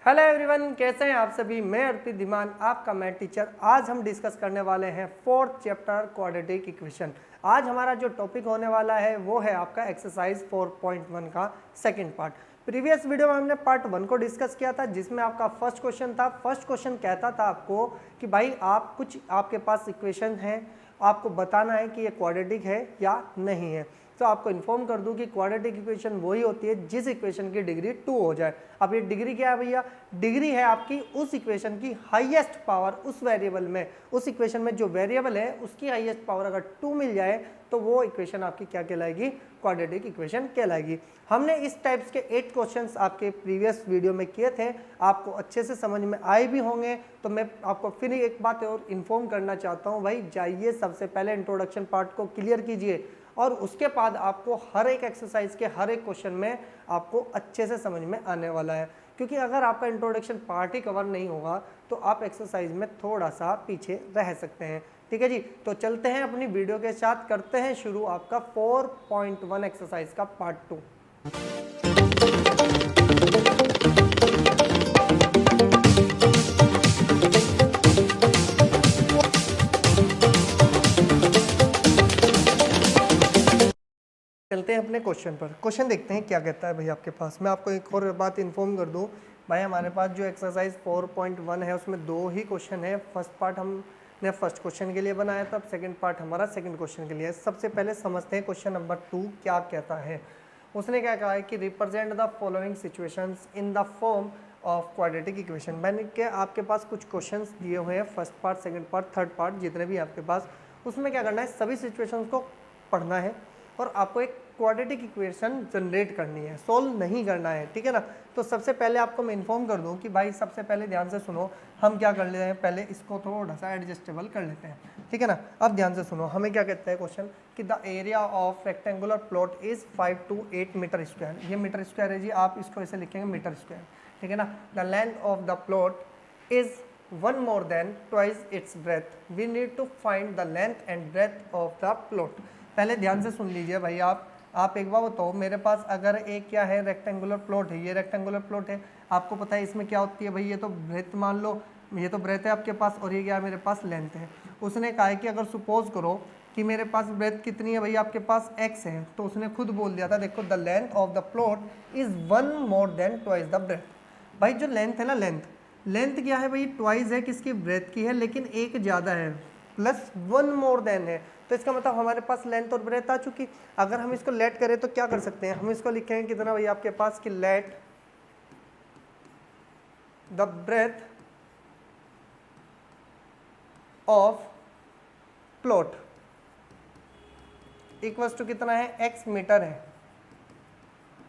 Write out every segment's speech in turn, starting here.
Hello everyone, कैसे हैं आप सभी। मैं अर्पित धीमान, आपका मैथ टीचर। आज हम डिस्कस करने वाले हैं फोर्थ चैप्टर क्वाड्रेटिक इक्वेशन। आज हमारा जो टॉपिक होने वाला है वो है आपका एक्सरसाइज 4.1 का सेकंड पार्ट। प्रीवियस वीडियो में हमने पार्ट 1 को डिस्कस किया था, जिसमें आपका फर्स्ट क्वेश्चन था। फर्स्ट क्वेश्चन कहता था आपको कि भाई आप कुछ आपके पास इक्वेशन है, आपको बताना है कि ये क्वाड्रेटिक है या नहीं है। तो आपको इन्फॉर्म कर दूं कि क्वाड्रेटिक इक्वेशन वही होती है जिस इक्वेशन की डिग्री 2 हो जाए। अब ये डिग्री क्या है भैया? डिग्री है आपकी उस इक्वेशन की हाईएस्ट पावर उस वेरिएबल में, उस इक्वेशन में जो वेरिएबल है उसकी हाईएस्ट पावर अगर 2 मिल जाए तो वो इक्वेशन आपकी क्या कहलाएगी? क्वाड्रेटिक इक्वेशन कहलाएगी। हमने इस टाइप्स के 8 क्वेश्चंस आपके प्रीवियस वीडियो में किए थे, आपको अच्छे से समझ में आए भी होंगे। तो मैं आपको फिर एक बात और इन्फॉर्म करना चाहता हूँ, भाई जाइए सबसे पहले इंट्रोडक्शन पार्ट को क्लियर कीजिए और उसके बाद आपको हर एक एक्सरसाइज के हर एक क्वेश्चन में आपको अच्छे से समझ में आने वाला है। क्योंकि अगर आपका इंट्रोडक्शन पार्ट ही कवर नहीं होगा तो आप एक्सरसाइज में थोड़ा सा पीछे रह सकते हैं। ठीक है जी, तो चलते हैं अपनी वीडियो के साथ, करते हैं शुरू आपका 4.1 एक्सरसाइज का पार्ट 2। चलते हैं अपने क्वेश्चन पर। क्वेश्चन देखते हैं क्या कहता है भाई आपके पास। मैं आपको एक और बात इन्फॉर्म कर दूं, भाई हमारे पास जो एक्सरसाइज 4.1 है उसमें 2 ही क्वेश्चन है। फर्स्ट पार्ट हमने फर्स्ट क्वेश्चन के लिए बनाया था, सेकंड पार्ट हमारा सेकंड क्वेश्चन के लिए है। सबसे पहले समझते हैं क्वेश्चन नंबर 2 क्या कहता है। उसने क्या कहा है कि represent the following situations in the form of quadratic equation. मैंने क्या आपके पास कुछ क्वेश्चंस दिए हुए हैं, first part, second part, third part, जितने भी आपके पास, उसमें क्या करना है, सभी सिचुएशंस को पढ़ना है और आपको एक क्वाड्रेटिक इक्वेशन जनरेट करनी है, सोल्व नहीं करना है। ठीक है ना। तो सबसे पहले आपको मैं इन्फॉर्म कर दूं कि भाई सबसे पहले ध्यान से सुनो, हम क्या कर लेते हैं, पहले इसको थोड़ा सा एडजस्टेबल कर लेते हैं। ठीक है ना। अब ध्यान से सुनो, हमें क्या कहता है क्वेश्चन कि the area of rectangular plot is 5 to 8 metre square. ये मीटर स्क्वायर है जी, आप इसको ऐसे लिखेंगे मीटर स्क्वायर। ठीक है ना। The length of the plot is 1 more than twice its breadth. We need to find the length and breadth of the plot. पहले ध्यान से सुन लीजिए भाई, आप एक बार बताओ, मेरे पास अगर एक क्या है, रेक्टेंगुलर प्लॉट है, ये रेक्टेंगुलर प्लॉट है, आपको पता है इसमें क्या होती है भाई, ये तो ब्रेथ मान लो, ये तो ब्रेथ है आपके पास और ये क्या है मेरे पास लेंथ है। उसने कहा है कि अगर सपोज करो कि मेरे पास ब्रेथ कितनी है भाई, आपके पास x है, तो उसने खुद बोल दिया था, देखो the length of the plot is 1 more than twice the breadth. भाई जो लेंथ है ना, लेंथ क्या है भाई, ट्वाइस है किसकी, ब्रेथ की है, लेकिन एक ज़्यादा है, प्लस 1 more than है। तो इसका मतलब हमारे पास लेंथ और ब्रेथ आ चुकी। अगर हम इसको लेट करें तो क्या कर सकते हैं, हम इसको लिखेंगे कितना भाई आपके पास कि let the breadth of plot equals to कितना है, x मीटर है।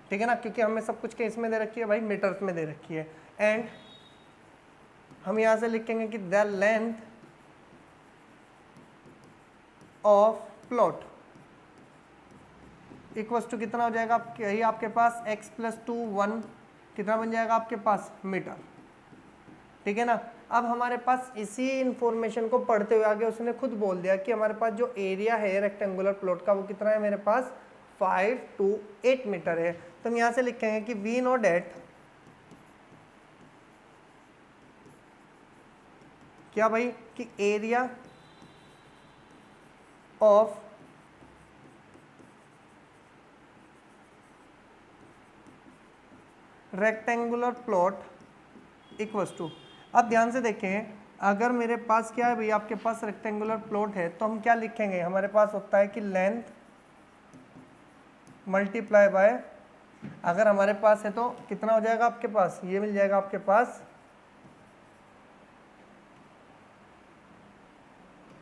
ठीक है ना, क्योंकि हमें सब कुछ केस में दे रखी है भाई, मीटर्स में दे रखी है। एंड हम यहां से लिखेंगे कि the length of plot equals to कितना हो जाएगा, यही आपके पास x + 2 1 कितना बन जाएगा आपके पास, मीटर। ठीक है ना। अब हमारे पास इसी इंफॉर्मेशन को पढ़ते हुए आगे उसने खुद बोल दिया कि हमारे पास जो एरिया है रेक्टेंगुलर प्लॉट का वो कितना है मेरे पास, 5 to 8 मीटर है। तो हम यहाँ से लिखेंगे कि वी नो डेट क्या भाई कि area of rectangular plot equals to, अब ध्यान से देखें, अगर मेरे पास क्या है भाई, आपके पास रेक्टेंगुलर प्लॉट है तो हम क्या लिखेंगे, हमारे पास होता है कि लेंथ मल्टीप्लाई बाय, अगर हमारे पास है तो कितना हो जाएगा आपके पास, ये मिल जाएगा आपके पास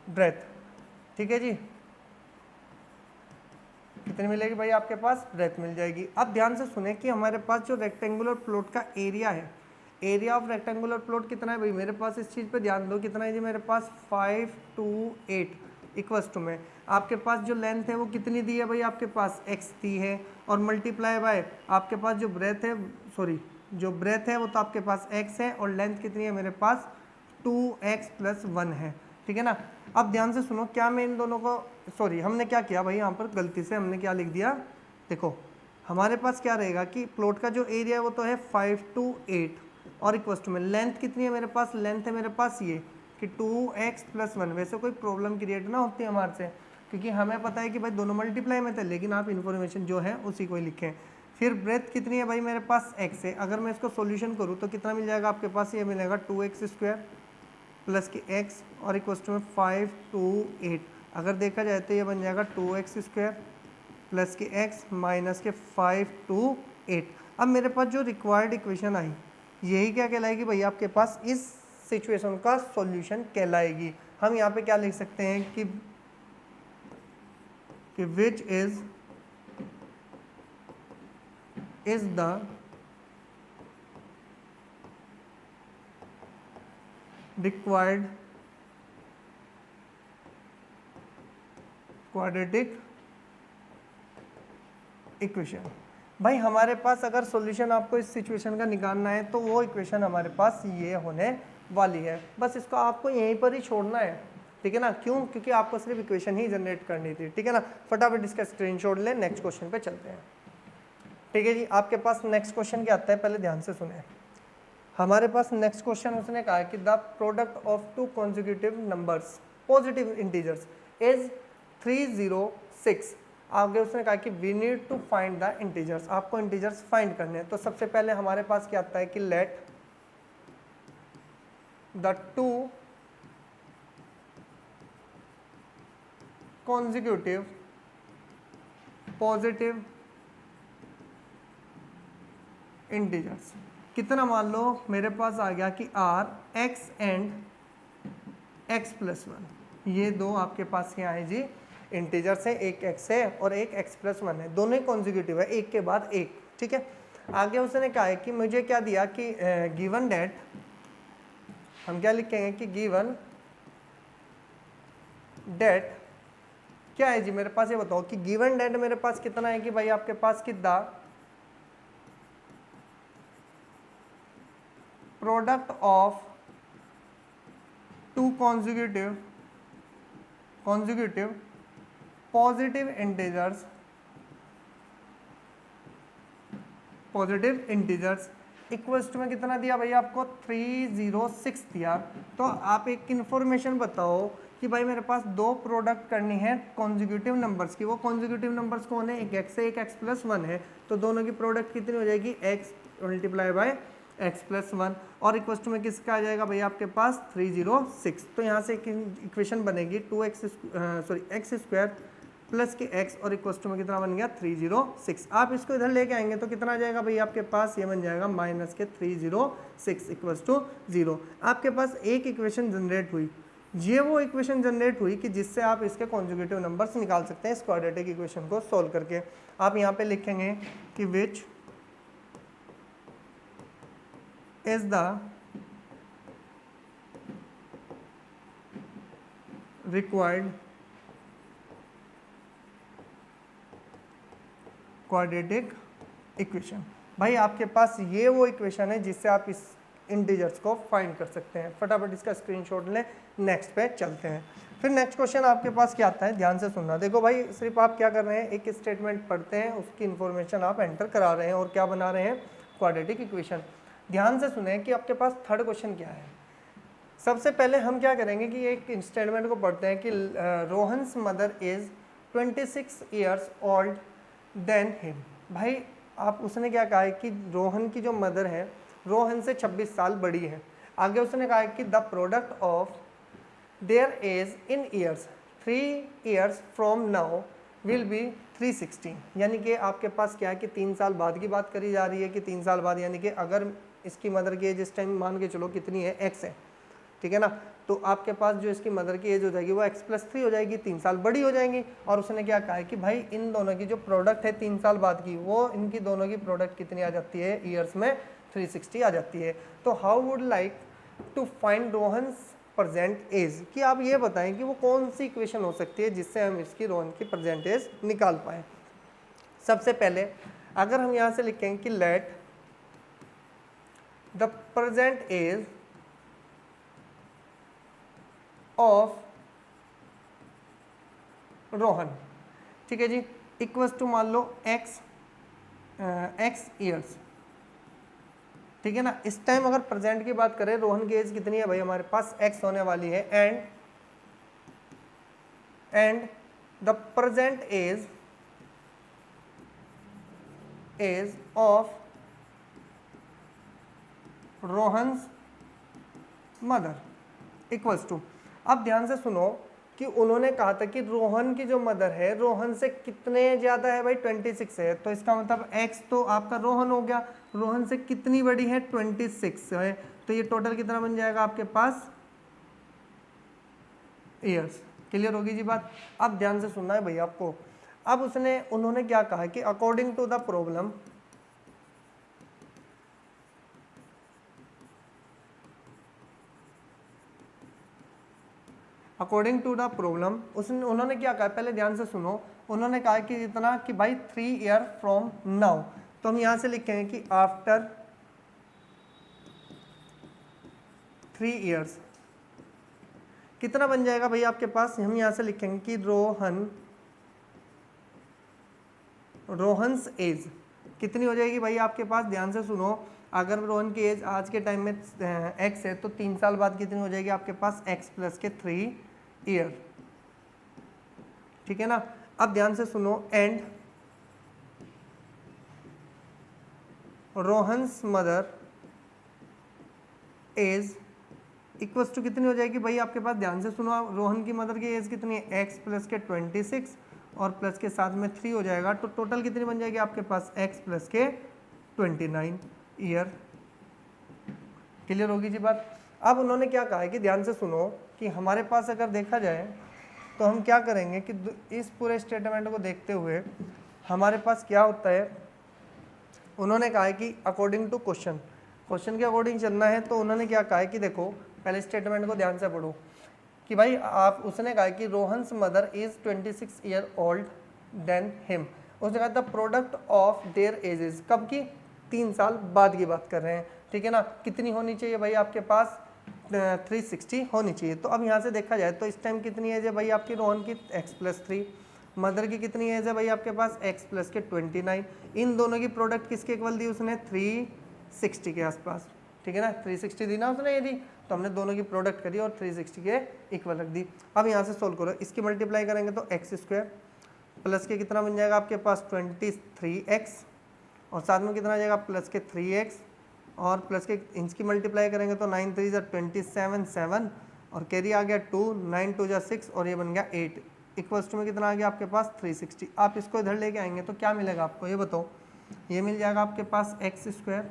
ब्रेथ। ठीक है जी, कितनी मिलेगी भाई आपके पास, ब्रेथ मिल जाएगी। अब ध्यान से सुने कि हमारे पास जो रेक्टेंगुलर प्लॉट का एरिया है, एरिया ऑफ रेक्टेंगुलर प्लॉट कितना है भाई मेरे पास, इस चीज़ पे ध्यान दो, कितना है जी मेरे पास 5 to 8 इक्वल्स टू में आपके पास जो लेंथ है वो कितनी दी है भाई, आपके पास x दी है, और मल्टीप्लाई बाय आपके पास जो ब्रेथ है, सॉरी जो ब्रेथ है वो तो आपके पास x है, और लेंथ कितनी है मेरे पास 2x + 1 है। ठीक है ना। अब ध्यान से सुनो, क्या मैं इन दोनों को, सॉरी हमने क्या किया भाई, यहाँ पर गलती से हमने क्या लिख दिया, देखो हमारे पास क्या रहेगा कि प्लॉट का जो एरिया है वो तो है 5 to 8, और इक्वल टू में लेंथ कितनी है मेरे पास, लेंथ है मेरे पास ये कि 2x + 1। वैसे कोई प्रॉब्लम क्रिएट ना होती है हमारे से, क्योंकि हमें पता है कि भाई दोनों मल्टीप्लाई में थे, लेकिन आप इन्फॉर्मेशन जो है उसी को ही लिखें। फिर ब्रेथ कितनी है भाई मेरे पास x है। अगर मैं इसको सॉल्यूशन करूँ तो कितना मिल जाएगा आपके पास, ये मिलेगा 2x² प्लस के x और इक्वल टू में 5 2 8। अगर देखा जाए तो ये बन जाएगा 2x² प्लस के x माइनस के 5 2 8। अब मेरे पास जो रिक्वायर्ड इक्वेशन आई यही क्या कहलाएगी भाई आपके पास, इस सिचुएशन का सॉल्यूशन कहलाएगी। हम यहाँ पे क्या लिख सकते हैं कि which is the required quadratic equation. भाई हमारे पास अगर सॉल्यूशन आपको इस सिचुएशन का निकालना है तो वो इक्वेशन हमारे पास ये होने वाली है। बस इसको आपको यहीं पर ही छोड़ना है, ठीक है ना। क्यों, क्योंकि आपको सिर्फ इक्वेशन ही जनरेट करनी थी, ठीक है ना। फटाफट इसका स्क्रीनशॉट ले, नेक्स्ट क्वेश्चन पे चलते हैं। ठीक है जी, आपके पास नेक्स्ट क्वेश्चन क्या आता है, पहले ध्यान से सुने। हमारे पास नेक्स्ट क्वेश्चन उसने कहा कि the product of 2 consecutive numbers positive integers is 306। आगे उसने कहा कि we need to find the integers, आपको इंटीजर्स फाइंड करने हैं। तो सबसे पहले हमारे पास क्या आता है कि let the 2 consecutive positive integers, कितना मान लो मेरे पास आ गया कि r x एंड x + 1, ये दो आपके पास क्या है जी, इंटीजर्स है। एक x है और एक x + 1 है, दोनों ही कॉन्जिक्यूटिव है, एक के बाद एक, ठीक है। आगे उसने कहा है कि मुझे क्या दिया कि गिवन डेट, हम क्या लिखेंगे कि गिवन डेट क्या है जी मेरे पास, ये बताओ कि गिवन डेट मेरे पास कितना है कि भाई आपके पास कि the product of 2 consecutive positive integers equals to में कितना दिया भाई आपको 306 दिया। तो आप एक इन्फॉर्मेशन बताओ कि भाई मेरे पास दो प्रोडक्ट करनी है कॉन्जिक्यूटिव नंबर्स की। वो कॉन्जिक्यूटिव नंबर्स कौन है, एक x है एक x + 1 है। तो दोनों की प्रोडक्ट कितनी हो जाएगी, x × x + 1 और इक्वल टू में किसका आ जाएगा भाई आपके पास 306। तो यहाँ से एक इक्वेशन बनेगी x² प्लस के x और इक्वल टू में कितना बन गया 306। आप इसको इधर लेके आएंगे तो कितना आ जाएगा भाई आपके पास, ये बन जाएगा माइनस के 306 इक्वल टू 0। आपके पास एक इक्वेशन जनरेट हुई, ये वो इक्वेशन जनरेट हुई कि जिससे आप इसके कॉन्जुगेटिव नंबर्स निकाल सकते हैं इस क्वाड्रेटिक इक्वेशन को सॉल्व करके। आप यहाँ पे लिखेंगे कि विच is the required quadratic equation। भाई आपके पास ये वो इक्वेशन है जिससे आप इस इंटीजर्स को फाइंड कर सकते हैं। फटाफट इसका स्क्रीनशॉट लें, नेक्स्ट पे चलते हैं। फिर नेक्स्ट क्वेश्चन आपके पास क्या आता है, ध्यान से सुनना। देखो भाई सिर्फ आप क्या कर रहे हैं, एक स्टेटमेंट पढ़ते हैं, उसकी इंफॉर्मेशन आप एंटर करा रहे हैं और क्या बना रहे हैं, क्वाड्रेटिक इक्वेशन। ध्यान से सुने कि आपके पास थर्ड क्वेश्चन क्या है। सबसे पहले हम क्या करेंगे कि एक स्टेटमेंट को पढ़ते हैं कि Rohan's mother is 26 years old than him. भाई आप उसने क्या कहा है कि रोहन की जो मदर है रोहन से 26 साल बड़ी है। आगे उसने कहा है कि the product of their age in years 3 years from now will be 316। यानी कि आपके पास क्या है कि 3 साल बाद की बात करी जा रही है कि 3 साल बाद, यानी कि अगर इसकी मदर की एज इस टाइम मान के चलो कितनी है, x है, ठीक है ना। तो आपके पास जो इसकी मदर की एज हो जाएगी वो x + 3 हो जाएगी, 3 साल बड़ी हो जाएंगी। और उसने क्या कहा है कि भाई इन दोनों की जो प्रोडक्ट है 3 साल बाद की, वो इनकी दोनों की प्रोडक्ट कितनी आ जाती है, ईयर्स में 360 आ जाती है। तो how would like to find Rohan's present age, कि आप ये बताएं कि वो कौन सी इक्वेशन हो सकती है जिससे हम इसकी रोहन की प्रेजेंट एज निकाल पाएँ। सबसे पहले अगर हम यहाँ से लिखेंगे कि let the present age of Rohan, ठीक है जी, इक्वल्स टू मान लो x ईयर्स। ठीक है ना। इस टाइम अगर प्रेजेंट की बात करें, रोहन की एज कितनी है भाई हमारे पास x होने वाली है, and the present age of Rohan's mother equals to, अब ध्यान से सुनो कि उन्होंने कहा था कि रोहन की जो मदर है रोहन से कितने ज्यादा है भाई, 26 है। तो इसका मतलब x तो आपका रोहन हो गया, रोहन से कितनी बड़ी है, 26 है। तो ये टोटल कितना बन जाएगा आपके पास, ईयर्स। क्लियर होगी जी बात। अब ध्यान से सुनना है भाई आपको। अब उन्होंने क्या कहा कि according to the problem, according to the problem उन्होंने क्या कहा, पहले ध्यान से सुनो। उन्होंने कहा कि इतना कि भाई 3 ईयर फ्रॉम नाउ, तो हम यहां से लिखेंगे कि आफ्टर 3 ईयर्स कितना बन जाएगा भाई आपके पास, हम यहां से लिखेंगे कि रोहन्स एज कितनी हो जाएगी भाई आपके पास, ध्यान से सुनो। अगर रोहन की एज आज के टाइम में x है, तो 3 साल बाद कितनी हो जाएगी आपके पास, x प्लस के 3 ईयर। ठीक है ना। अब ध्यान से सुनो, and Rohan's mother age equals to कितनी हो जाएगी भाई आपके पास, ध्यान से सुनो। रोहन की मदर की एज कितनी है, x प्लस के 26 और प्लस के साथ में 3 हो जाएगा, तो टोटल कितनी बन जाएगी आपके पास, x प्लस के 29 ईयर। क्लियर होगी जी बात। अब उन्होंने क्या कहा है कि ध्यान से सुनो कि हमारे पास अगर देखा जाए तो हम क्या करेंगे कि इस पूरे स्टेटमेंट को देखते हुए हमारे पास क्या होता है, उन्होंने कहा है कि अकॉर्डिंग टू क्वेश्चन के अकॉर्डिंग चलना है। तो उन्होंने क्या कहा है कि देखो पहले स्टेटमेंट को ध्यान से पढ़ो कि भाई उसने कहा कि Rohan's mother is 26 year old than him. उसने कहा the product of there edges, कब की, 3 साल बाद की बात कर रहे हैं। ठीक है ना। कितनी होनी चाहिए भाई आपके पास, 360 होनी चाहिए। तो अब यहाँ से देखा जाए तो इस टाइम कितनी एज है भाई आपकी रोहन की, x प्लस 3, मदर की कितनी एज है भाई आपके पास, x प्लस के 29। इन दोनों की प्रोडक्ट किसके इक्वल दी उसने, 360 के आसपास। ठीक है ना, 360 दी ना उसने, ये दी, तो हमने दोनों की प्रोडक्ट करी और 360 के इक्वल रख दी। अब यहाँ से सोल्व करो, इसकी मल्टीप्लाई करेंगे तो एक्स स्क्वायर प्लस के कितना बन जाएगा आपके पास 23x, और साथ में कितना आ जाएगा प्लस के 3x, और प्लस के इसकी मल्टीप्लाई करेंगे तो 9 3 जा 27 7, और कैरी आ गया 2, 9 2 जा 6, और ये बन गया 8 इक्वल्स टू में कितना आ गया आपके पास 360। आप इसको इधर लेके आएंगे तो क्या मिलेगा आपको, ये बताओ। ये मिल जाएगा आपके पास एक्स स्क्वायर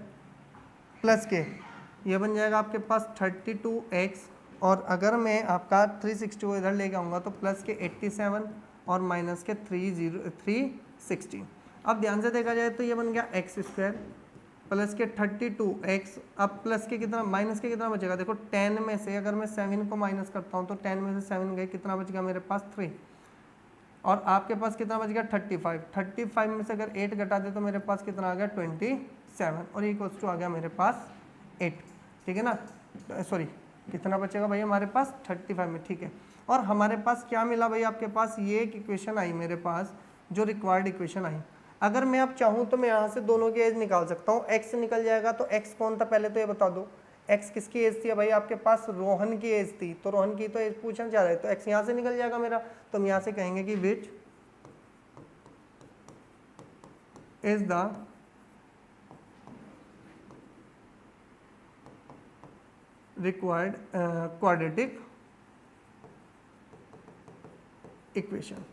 प्लस के ये बन जाएगा आपके पास 32x, और अगर मैं आपका 360 को इधर लेके आऊँगा तो प्लस के 87 और माइनस के 360। अब ध्यान से देखा जाए तो ये बन गया एक्स स्क्वायर प्लस के 32x, अब प्लस के कितना, माइनस के कितना बचेगा, देखो 10 में से अगर मैं 7 को माइनस करता हूँ तो 10 में से 7 गए, कितना बच गया मेरे पास 3, और आपके पास कितना बच गया 35 में से अगर 8 घटा दे तो मेरे पास कितना आ गया 27, और इक्वल्स टू आ गया मेरे पास 8। ठीक है ना, सॉरी कितना बचेगा भाई हमारे पास 35 में। ठीक है, और हमारे पास क्या मिला भाई आपके पास, ये एक इक्वेशन आई मेरे पास जो रिक्वायर्ड इक्वेशन आई। अगर मैं आप चाहूँ तो मैं यहाँ से दोनों की एज निकाल सकता हूँ, एक्स निकल जाएगा। तो एक्स कौन था पहले तो ये बता दो, एक्स किसकी एज थी भाई आपके पास, रोहन की एज थी, तो रोहन की तो एज पूछना चाह रहे तो एक्स यहाँ से निकल जाएगा मेरा। तो हम यहाँ से कहेंगे कि which is the required quadratic equation,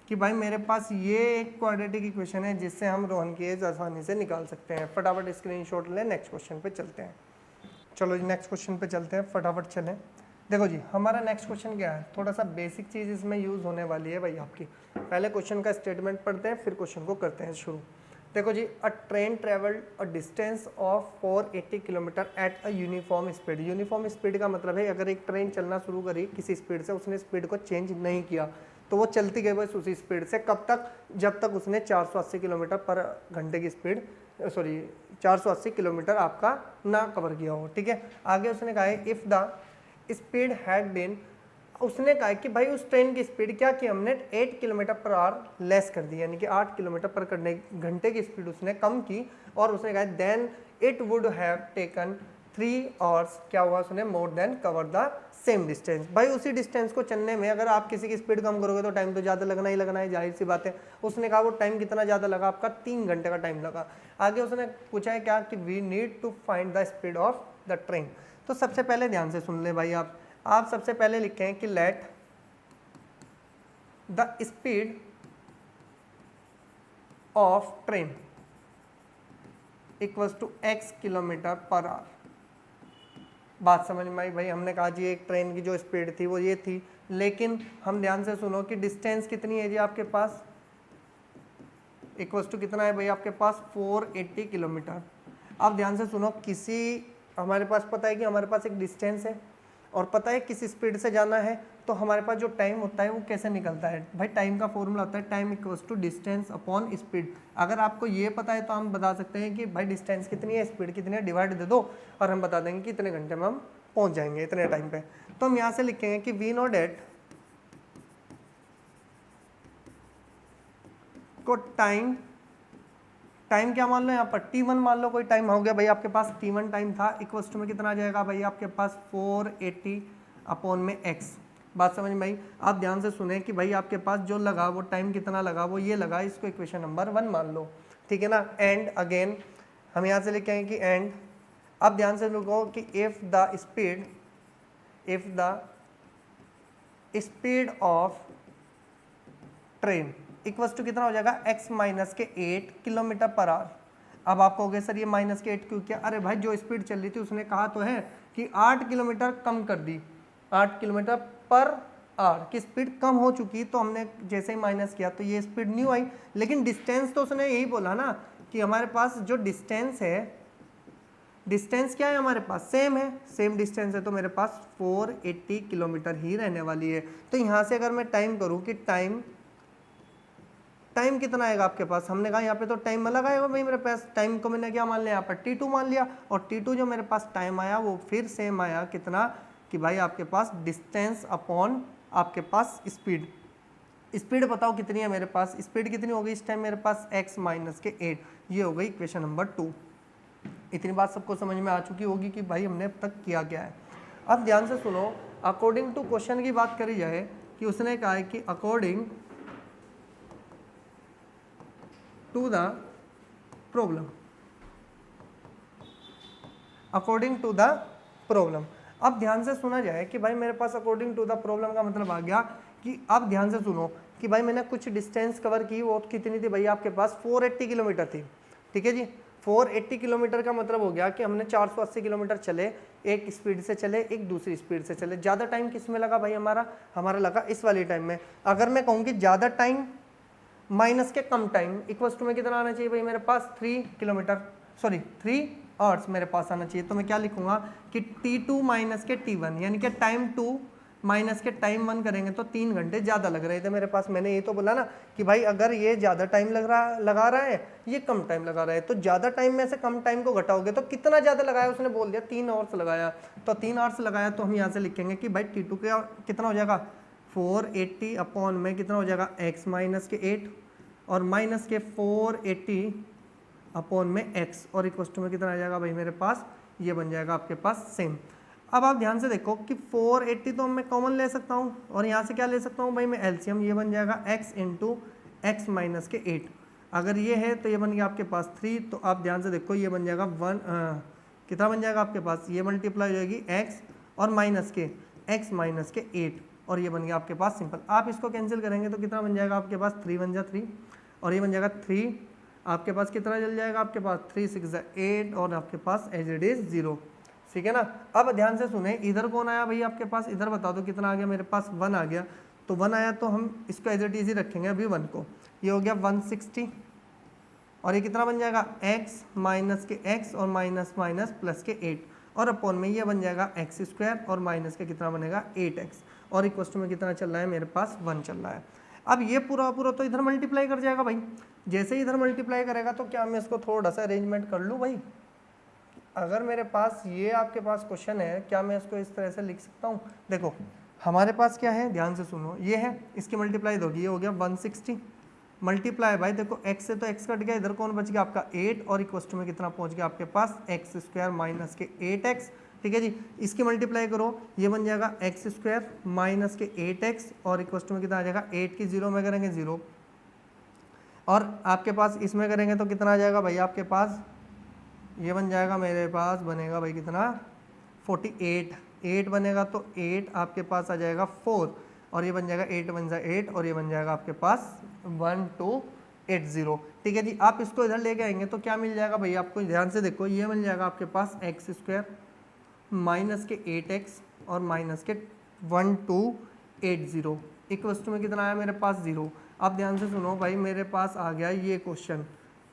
कि भाई मेरे पास ये एक क्वाड्रेटिक इक्वेशन है जिससे हम रोहन की एज आसानी से निकाल सकते हैं। फटाफट स्क्रीनशॉट लें, नेक्स्ट क्वेश्चन पे चलते हैं। चलो जी नेक्स्ट क्वेश्चन पे चलते हैं, फटाफट चलें। देखो जी हमारा नेक्स्ट क्वेश्चन क्या है, थोड़ा सा बेसिक चीज़ इसमें यूज़ होने वाली है भाई आपकी। पहले क्वेश्चन का स्टेटमेंट पढ़ते हैं फिर क्वेश्चन को करते हैं शुरू। देखो जी, a train travelled a distance of 480 kilometre at a uniform speed. Uniform speed का मतलब है अगर एक ट्रेन चलना शुरू करी किसी स्पीड से, उसने स्पीड को चेंज नहीं किया तो वो चलती गई बस उसी स्पीड से, कब तक, जब तक उसने 480 किलोमीटर पर घंटे की स्पीड, सॉरी 480 किलोमीटर आपका ना कवर किया हो। ठीक है, आगे उसने कहा है if the speed had been, उसने कहा कि भाई उस ट्रेन की स्पीड क्या की हमने 8 किलोमीटर पर आवर लेस कर दी, यानी कि 8 किलोमीटर पर घंटे की स्पीड उसने कम की, और उसने कहा then it would have taken 3 hours, क्या हुआ उसने, more than cover the same distance. भाई उसी डिस्टेंस को चलने में अगर आप किसी की स्पीड कम करोगे तो टाइम तो ज़्यादा लगना ही लगना है, जाहिर सी बात है। उसने कहा वो टाइम कितना ज़्यादा लगा, आपका 3 घंटे का टाइम लगा। आगे उसने पूछा है क्या कि we need to find the speed of the train. तो सबसे पहले ध्यान से सुन ले भाई, आप सबसे पहले लिखे हैं कि let the speed of train equals to x kilometre per hour. बात समझ में आई भाई, हमने कहा जी एक ट्रेन की जो स्पीड थी वो ये थी, लेकिन हम ध्यान से सुनो कि डिस्टेंस कितनी है जी आपके पास, इक्वल्स टू कितना है भाई आपके पास 480 किलोमीटर। अब ध्यान से सुनो, किसी हमारे पास पता है कि हमारे पास एक डिस्टेंस है और पता है किस स्पीड से जाना है, तो हमारे पास जो टाइम होता है वो कैसे निकलता है भाई, टाइम का फॉर्मूला होता है time equals to distance upon speed. अगर आपको ये पता है तो हम बता सकते हैं कि भाई डिस्टेंस कितनी है, स्पीड कितनी है, डिवाइड दे दो और हम बता देंगे कि इतने घंटे में हम पहुंच जाएंगे इतने टाइम पे। तो हम यहाँ से लिखेंगे कि वी नो डेट को टाइम क्या मान लो यहाँ पर t1 मान लो, कोई टाइम हो गया भाई आपके पास t1 टाइम था, इक्वल्स टू में कितना आ जाएगा भाई आपके पास 480 अपॉन में x। बात समझ में आई। आप ध्यान से सुने कि भाई आपके पास जो लगा वो टाइम कितना लगा, वो ये लगा, इसको इक्वेशन नंबर 1 मान लो, ठीक है ना। एंड अगेन हम यहाँ से लिखेंगे कि एंड, अब ध्यान से लिखो कि if the speed of train equals to कितना हो जाएगा x माइनस के 8 किलोमीटर पर आवर। अब आप कहोगे सर ये माइनस के 8 क्यों किया, अरे भाई जो स्पीड चल रही थी उसने कहा तो है कि 8 किलोमीटर कम कर दी, 8 किलोमीटर पर आवर की स्पीड कम हो चुकी, तो हमने जैसे ही माइनस किया तो ये स्पीड न्यू आई। लेकिन डिस्टेंस तो उसने यही बोला ना कि हमारे पास जो डिस्टेंस है, डिस्टेंस क्या है हमारे पास, सेम है, सेम डिस्टेंस है, तो मेरे पास 480 किलोमीटर ही रहने वाली है। तो यहाँ से अगर मैं टाइम करूँ कि टाइम कितना आएगा आपके पास, हमने कहा यहाँ पे तो टाइम अलग आएगा भाई, मेरे पास टाइम को मैंने क्या मान लिया यहाँ पर t2 मान लिया, और t2 जो मेरे पास टाइम आया वो फिर सेम आया कितना कि भाई आपके पास डिस्टेंस अपॉन आपके पास स्पीड। स्पीड बताओ कितनी है मेरे पास, स्पीड कितनी हो गई इस टाइम मेरे पास x माइनस के 8, ये हो गई इक्वेशन नंबर 2। इतनी बात सबको समझ में आ चुकी होगी कि भाई हमने अब तक किया क्या है। अब ध्यान से सुनो, अकॉर्डिंग टू क्वेश्चन की बात करी जाए कि उसने कहा है कि according to the problem, according to the problem. अब ध्यान से सुना जाए कि भाई मेरे पास अकॉर्डिंग टू द प्रॉब्लम का मतलब आ गया कि अब ध्यान से सुनो कि भाई मैंने कुछ डिस्टेंस कवर की, वो कितनी थी भाई आपके पास 480 किलोमीटर थी, ठीक है जी। 480 किलोमीटर का मतलब हो गया कि हमने 480 किलोमीटर चले, एक स्पीड से चले एक दूसरी स्पीड से चले। ज़्यादा टाइम किस में लगा भाई, हमारा लगा इस वाली टाइम में। अगर मैं कहूँ कि ज़्यादा टाइम माइनस के कम टाइम इक्वल्स टू में कितना आना चाहिए भाई मेरे पास 3 आवर्स मेरे पास आना चाहिए। तो मैं क्या लिखूंगा कि t2 माइनस के t1, यानी कि टाइम 2 माइनस के टाइम 1 करेंगे तो 3 घंटे ज़्यादा लग रहे थे मेरे पास। मैंने ये तो बोला ना कि भाई अगर ये ज़्यादा टाइम लगा रहा है, ये कम टाइम लगा रहा है, तो ज़्यादा टाइम में से कम टाइम को घटाओगे तो कितना ज़्यादा लगाया, उसने बोल दिया 3 आवर्स लगाया, तो 3 आवर्स लगाया। तो हम यहाँ से लिखेंगे कि भाई t2 का कितना हो जाएगा 480 अपॉन में कितना हो जाएगा x माइनस के 8 और माइनस के 480 अपॉन में x, और इक्वल टू में कितना आ जाएगा भाई मेरे पास, ये बन जाएगा आपके पास सेम। अब आप ध्यान से देखो कि 480 तो मैं कॉमन ले सकता हूँ और यहाँ से क्या ले सकता हूँ भाई मैं एलसीएम, ये बन जाएगा x इंटू एक्स माइनस के 8। अगर ये है तो ये बन गया आपके पास 3, तो आप ध्यान से देखो ये बन जाएगा 1, कितना बन जाएगा आपके पास, ये मल्टीप्लाई हो जाएगी x और माइनस के x माइनस के 8, और ये बन गया आपके पास सिंपल। आप इसको कैंसिल करेंगे तो कितना बन जाएगा आपके पास, 3 बन जा 3 और ये बन जाएगा 3, आपके पास कितना चल जाएगा आपके पास 3 6 8 और आपके पास एज इट इज 0, ठीक है ना। अब ध्यान से सुने, इधर कौन आया भाई आपके पास, इधर बता दो कितना आ गया मेरे पास, 1 आ गया। तो 1 आया तो हम इसको एज इट इज ही रखेंगे अभी 1 को, ये हो गया 160 और ये कितना बन जाएगा x माइनस के x और माइनस माइनस प्लस के 8 और अपॉन में ये बन जाएगा x स्क्वायर और माइनस के कितना बनेगा 8x और इक्वल टू में कितना चल रहा है मेरे पास 1 चल रहा है। अब ये पूरा पूरा तो इधर मल्टीप्लाई कर जाएगा भाई, जैसे ही इधर मल्टीप्लाई करेगा तो क्या मैं इसको थोड़ा सा अरेंजमेंट कर लूँ भाई। अगर मेरे पास ये आपके पास क्वेश्चन है, क्या मैं इसको इस तरह से लिख सकता हूँ, देखो हमारे पास क्या है, ध्यान से सुनो, ये है, इसकी मल्टीप्लाई दोगी, ये हो गया 160 मल्टीप्लाई भाई देखो x से तो x कट गया, इधर कौन बच गया आपका 8 और इक्वल टू में कितना पहुंच गया आपके पास एक्स स्क्वायर माइनस के 8x। ठीक है जी, इसकी मल्टीप्लाई करो, ये बन जाएगा एक्स स्क्वायर माइनस के 8x और इक्वल टू में कितना आ जाएगा 8 की 0 में करेंगे 0, और आपके पास इसमें करेंगे तो कितना आ जाएगा भाई आपके पास, ये बन जाएगा मेरे पास बनेगा भाई कितना 48, 8 बनेगा तो 8 आपके पास आ जाएगा 4, और ये बन जाएगा 8 बन जाएगा 8 और ये बन जाएगा आपके पास 1280। ठीक है जी, आप इसको इधर लेके आएंगे तो क्या मिल जाएगा भाई आपको, ध्यान से देखो, ये मिल जाएगा आपके पास एक्स स्क्वायर माइनस के 8x और माइनस के 1280 इक्वल्स टू में कितना आया मेरे पास 0। अब ध्यान से सुनो भाई, मेरे पास आ गया ये क्वेश्चन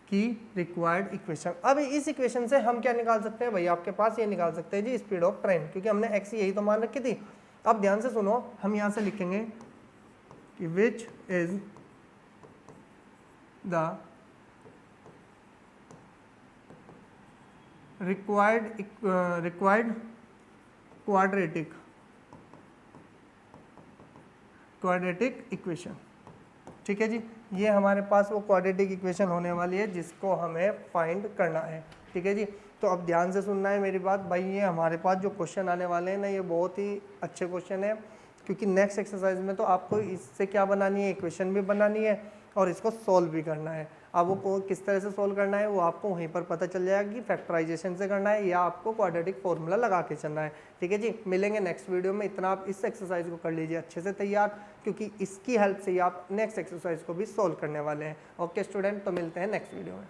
की रिक्वायर्ड इक्वेशन। अब इस इक्वेशन से हम क्या निकाल सकते हैं भाई, आपके पास ये निकाल सकते हैं जी स्पीड ऑफ ट्रेन, क्योंकि हमने एक्स यही तो मान रखी थी। अब ध्यान से सुनो, हम यहाँ से लिखेंगे कि which is the required quadratic equation. ठीक है जी, ये हमारे पास वो क्वाड्रेटिक इक्वेशन होने वाली है जिसको हमें फाइंड करना है। ठीक है जी, तो अब ध्यान से सुनना है मेरी बात भाई, ये हमारे पास जो क्वेश्चन आने वाले हैं ना, ये बहुत ही अच्छे क्वेश्चन है, क्योंकि नेक्स्ट एक्सरसाइज में तो आपको इससे क्या बनानी है, इक्वेशन भी बनानी है और इसको सोल्व भी करना है। अब वो किस तरह से सोल्व करना है वो आपको वहीं पर पता चल जाएगा कि फैक्टराइजेशन से करना है या आपको क्वाड्रेटिक फॉर्मूला लगा के चलना है। ठीक है जी, मिलेंगे नेक्स्ट वीडियो में। इतना आप इस एक्सरसाइज को कर लीजिए अच्छे से तैयार, क्योंकि इसकी हेल्प से ही आप नेक्स्ट एक्सरसाइज को भी सोल्व करने वाले हैं। ओके स्टूडेंट, तो मिलते हैं नेक्स्ट वीडियो में।